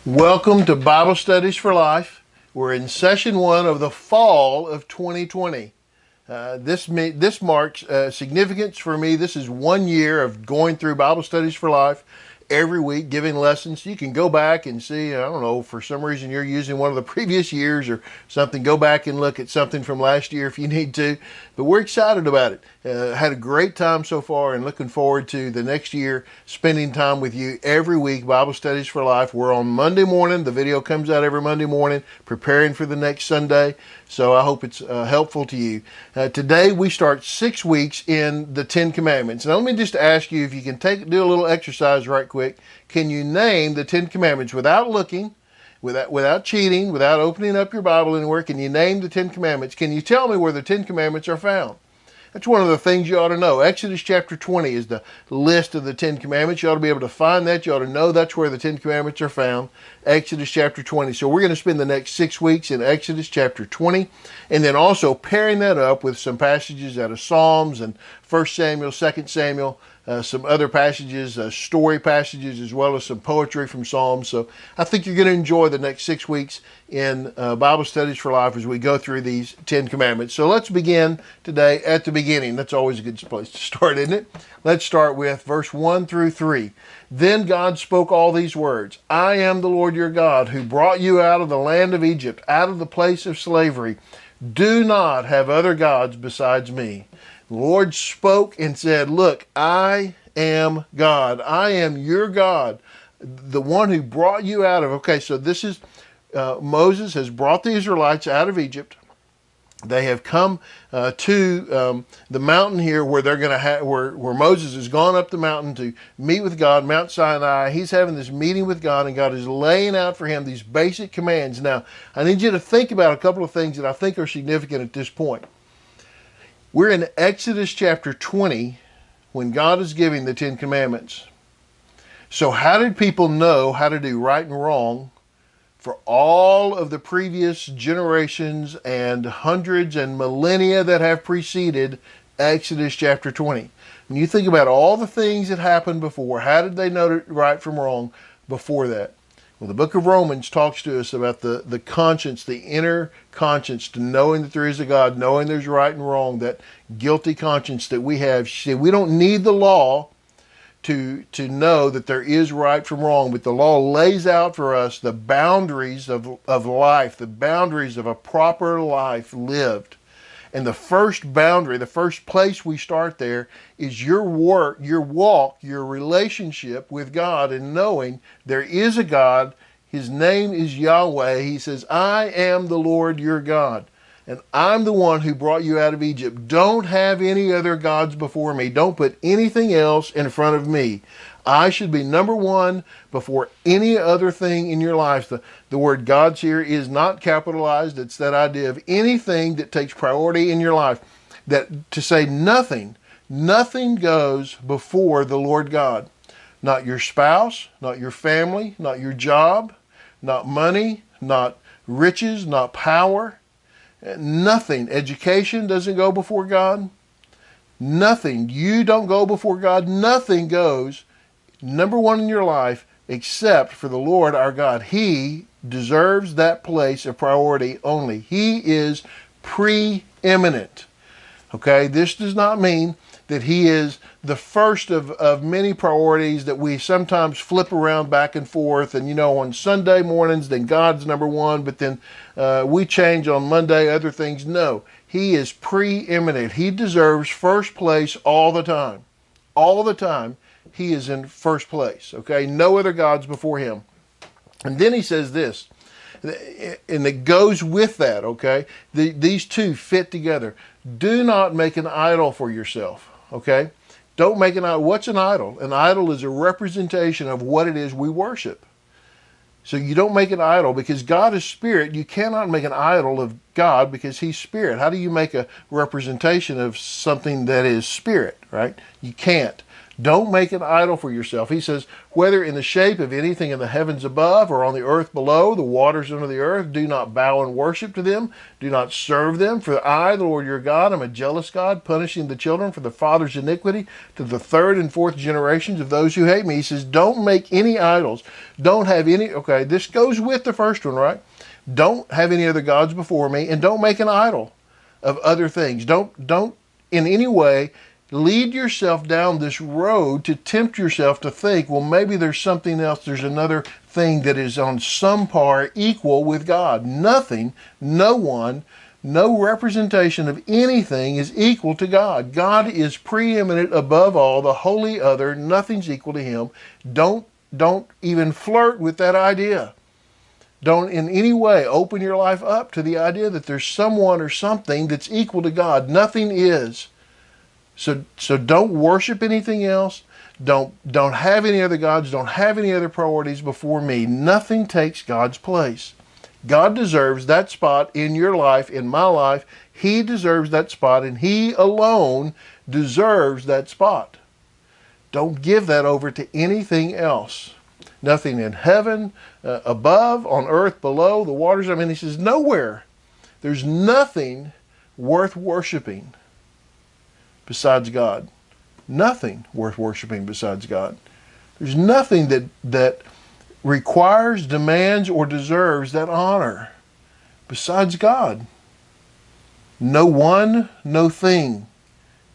Welcome to Bible Studies for Life. We're in session 1 of the fall of 2020. This marks significance for me. This is 1 year of going through Bible Studies for Life every week, giving lessons. You can go back and see, I don't know, for some reason you're using one of the previous years or something, go back and look at something from last year if you need to. But we're excited about it. Had a great time so far and looking forward to the next year, spending time with you every week, Bible Studies for Life. We're on Monday morning. The video comes out every Monday morning, preparing for the next Sunday. So I hope it's helpful to you. Today we start 6 weeks in the 10 Commandments. Now let me just ask you if you can do a little exercise right quick. Can you name the 10 Commandments without looking, without cheating, without opening up your Bible anywhere? Can you name the 10 Commandments? Can you tell me where the 10 Commandments are found? That's one of the things you ought to know. Exodus chapter 20 is the list of the 10 Commandments. You ought to be able to find that. You ought to know that's where the 10 Commandments are found. Exodus chapter 20. So we're going to spend the next 6 weeks in Exodus chapter 20, and then also pairing that up with some passages out of Psalms and 1 Samuel, 2 Samuel, some other passages, story passages, as well as some poetry from Psalms. So I think you're going to enjoy the next 6 weeks in Bible Studies for Life as we go through these 10 Commandments. So let's begin today at the beginning. That's always a good place to start, isn't it? Let's start with verse 1 through 3. Then God spoke all these words. I am the Lord your God who brought you out of the land of Egypt, out of the place of slavery. Do not have other gods besides me. The Lord spoke and said, look, I am God. I am your God, the one who brought you out of. Okay, so this is Moses has brought the Israelites out of Egypt. They have come to the mountain here where they're going to where Moses has gone up the mountain to meet with God, Mount Sinai. He's having this meeting with God, and God is laying out for him these basic commands. Now, I need you to think about a couple of things that I think are significant at this point. We're in Exodus chapter 20 when God is giving the 10 Commandments. So how did people know how to do right and wrong for all of the previous generations and hundreds and millennia that have preceded Exodus chapter 20? When you think about all the things that happened before, how did they know right from wrong before that? Well, the book of Romans talks to us about the conscience, the inner conscience, to knowing that there is a God, knowing there's right and wrong, that guilty conscience that we have. We don't need the law to know that there is right from wrong, but the law lays out for us the boundaries of life, the boundaries of a proper life lived. And the first boundary, the first place we start there is your work, your walk, your relationship with God, and knowing there is a God. His name is Yahweh. He says, I am the Lord your God, and I'm the one who brought you out of Egypt. Don't have any other gods before me. Don't put anything else in front of me. I should be number one before any other thing in your life. The word God's here is not capitalized. It's that idea of anything that takes priority in your life. That to say nothing goes before the Lord God. Not your spouse, not your family, not your job, not money, not riches, not power. Nothing. Education doesn't go before God. Nothing. You don't go before God. Nothing goes number one in your life except for the Lord our God. He deserves that place of priority only. He is preeminent. Okay, this does not mean that he is the first of many priorities that we sometimes flip around back and forth. And on Sunday mornings, then God's number one, but then we change on Monday, other things. No, he is preeminent. He deserves first place all the time. All the time. He is in first place, okay? No other gods before him. And then he says this, and it goes with that, okay? These two fit together. Do not make an idol for yourself, okay? Don't make an idol. What's an idol? An idol is a representation of what it is we worship. So you don't make an idol because God is spirit. You cannot make an idol of God because he's spirit. How do you make a representation of something that is spirit, right? You can't. Don't make an idol for yourself. He says, whether in the shape of anything in the heavens above or on the earth below, the waters under the earth, do not bow and worship to them. Do not serve them. For I, the Lord your God, am a jealous God, punishing the children for the father's iniquity to the third and fourth generations of those who hate me. He says, don't make any idols. Don't have any, okay, this goes with the first one, right? Don't have any other gods before me, and don't make an idol of other things. Don't in any way lead yourself down this road to tempt yourself to think, well, maybe there's something else. There's another thing that is on some par equal with God. Nothing, no one, no representation of anything is equal to God. God is preeminent above all, the wholly other. Nothing's equal to him. Don't even flirt with that idea. Don't in any way open your life up to the idea that there's someone or something that's equal to God. Nothing is. So don't worship anything else. Don't have any other gods. Don't have any other priorities before me. Nothing takes God's place. God deserves that spot in your life, in my life. He deserves that spot, and he alone deserves that spot. Don't give that over to anything else. Nothing in heaven, above, on earth, below, the waters. I mean, he says nowhere. There's nothing worth worshiping besides God. Nothing worth worshiping besides God. There's nothing that requires, demands, or deserves that honor besides God. No one, no thing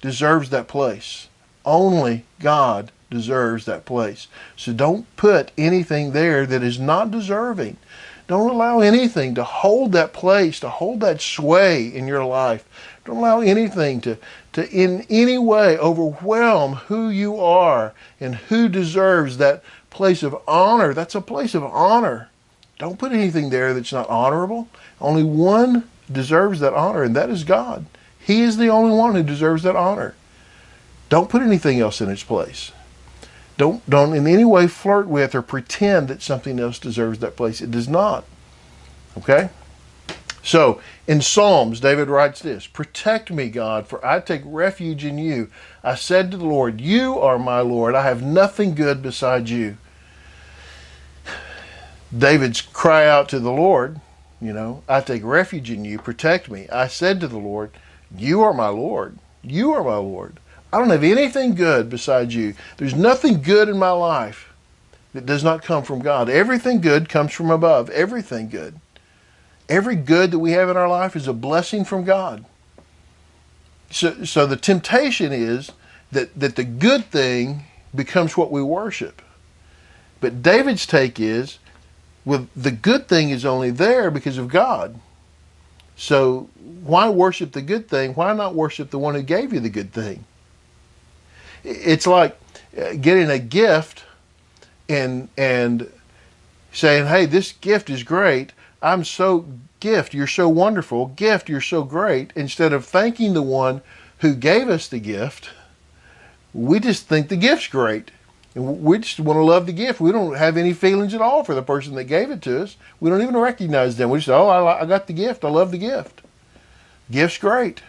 deserves that place. Only God deserves that place. So don't put anything there that is not deserving. Don't allow anything to hold that place, to hold that sway in your life. Don't allow anything to in any way overwhelm who you are and who deserves that place of honor. That's a place of honor. Don't put anything there that's not honorable. Only one deserves that honor, and that is God. He is the only one who deserves that honor. Don't put anything else in its place. Don't in any way flirt with or pretend that something else deserves that place. It does not. Okay? So, in Psalms, David writes this, "Protect me, God, for I take refuge in you. I said to the Lord, you are my Lord. I have nothing good beside you." David's cry out to the Lord, I take refuge in you. Protect me. I said to the Lord, you are my Lord. You are my Lord. I don't have anything good besides you. There's nothing good in my life that does not come from God. Everything good comes from above. Everything good. Every good that we have in our life is a blessing from God. So the temptation is that the good thing becomes what we worship. But David's take is, well, the good thing is only there because of God. So why worship the good thing? Why not worship the one who gave you the good thing? It's like getting a gift and saying, hey, this gift is great. Gift, you're so wonderful. Gift, you're so great. Instead of thanking the one who gave us the gift, we just think the gift's great. And we just want to love the gift. We don't have any feelings at all for the person that gave it to us. We don't even recognize them. We just say, oh, I got the gift. I love the gift. Gift's great.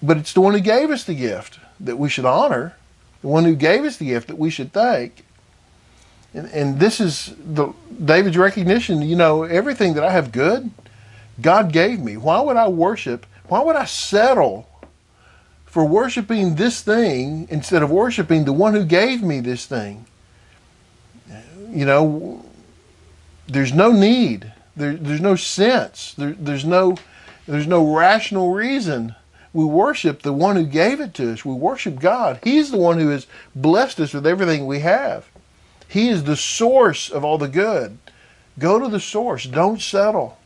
But it's the one who gave us the gift that we should honor. The one who gave us the gift that we should thank. And this is David's recognition, everything that I have good, God gave me. Why would I worship? Why would I settle for worshiping this thing instead of worshiping the one who gave me this thing? There's no need. There's no sense. There's no rational reason. We worship the one who gave it to us. We worship God. He's the one who has blessed us with everything we have. He is the source of all the good. Go to the source. Don't settle.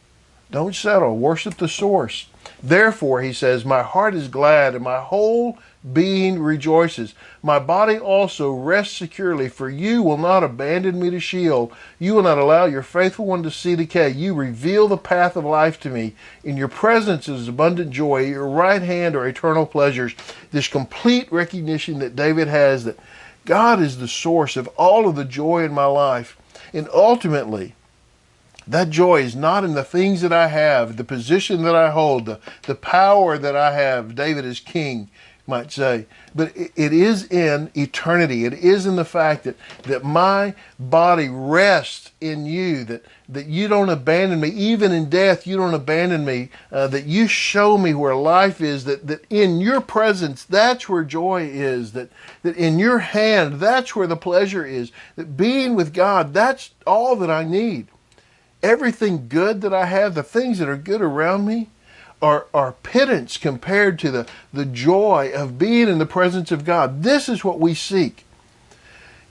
Don't settle. Worship the source. Therefore, he says, my heart is glad and my whole being rejoices. My body also rests securely, for you will not abandon me to Sheol. You will not allow your faithful one to see decay. You reveal the path of life to me. In your presence is abundant joy. At your right hand are eternal pleasures. This complete recognition that David has that God is the source of all of the joy in my life. And ultimately, that joy is not in the things that I have, the position that I hold, the power that I have. David is king. might say. But it is in eternity. It is in the fact that my body rests in you, that you don't abandon me. Even in death, you don't abandon me, that you show me where life is, that in your presence, that's where joy is, that in your hand, that's where the pleasure is, that being with God, that's all that I need. Everything good that I have, the things that are good around me, are pittance compared to the joy of being in the presence of God. This is what we seek.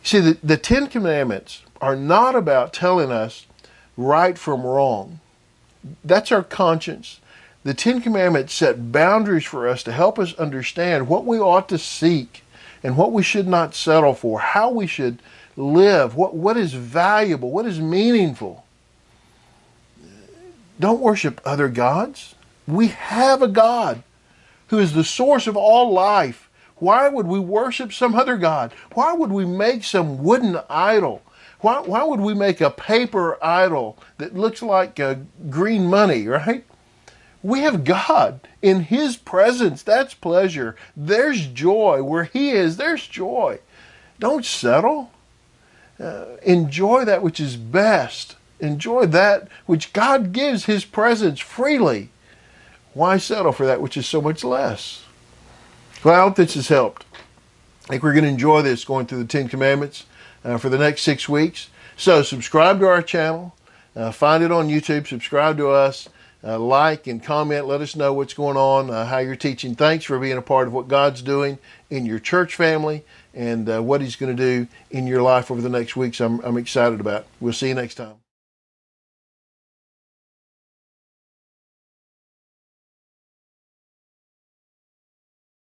See, the Ten Commandments are not about telling us right from wrong. That's our conscience. The Ten Commandments set boundaries for us to help us understand what we ought to seek and what we should not settle for, how we should live, what is valuable, what is meaningful. Don't worship other gods. We have a God who is the source of all life. Why would we worship some other God? Why would we make some wooden idol? Why would we make a paper idol that looks like green money, right? We have God. In His presence, that's pleasure. There's joy. Where He is, there's joy. Don't settle. Enjoy that which is best. Enjoy that which God gives His presence freely. Why settle for that which is so much less? Well, I hope this has helped. I think we're going to enjoy this going through the Ten Commandments for the next 6 weeks. So subscribe to our channel. Find it on YouTube. Subscribe to us. Like and comment. Let us know what's going on, how you're teaching. Thanks for being a part of what God's doing in your church family and what He's going to do in your life over the next weeks. I'm excited about. We'll see you next time.